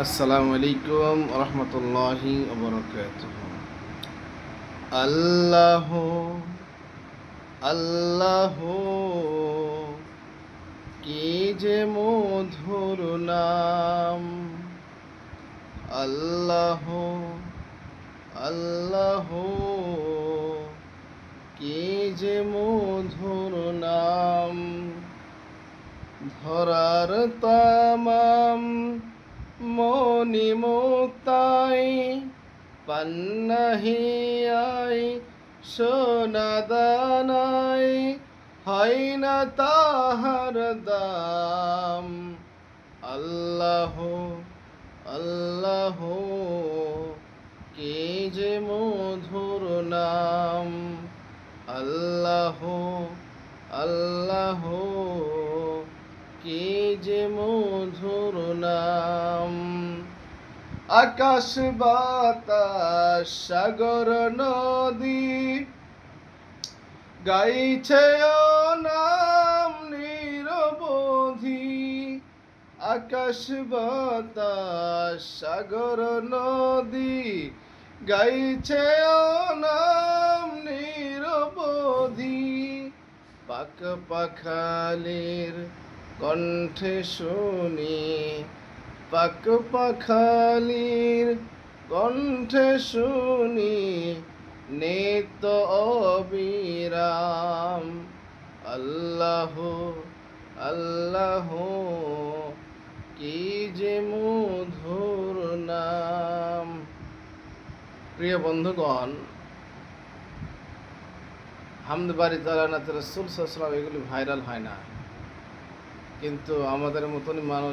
আসসালামু আলাইকুম রহমতুল্লাহি ওবরাকাতুহ। আল্লাহ আল্লাহ কি যে মধুর নাম। আল্লাহ আল্লাহ কি যে মধুর নাম। ধরার তামাম মনি মুক্তাই পান্নাহিয়াই সোনা দানাই হয় না তাহার দাম। আল্লাহ আল্লাহ কে যে মধুর নাম। আল্লাহ আল্লাহ কে যে মধুর নাম। আকাশ বাতাস সাগর নদী গাইছে ও নাম নিরবধি। আকাশ বাতাস সাগর নদী গাইছে ও নাম নিরবধি। পাক পাখালির কণ্ঠে শুনি, পাক পাখালির কণ্ঠে শুনি নিত্য অবিরাম। আল্লাহ আল্লাহ কি যে মধুর নাম। প্রিয় বন্ধুগণ, হামদ বাড়ি তালানাত রাসূল সাল্লাল্লাহু আলাইহি ওয়াসাল্লাম এগুলি ভাইরাল হয় না, কিন্তু আমাদের মতনই মানুষ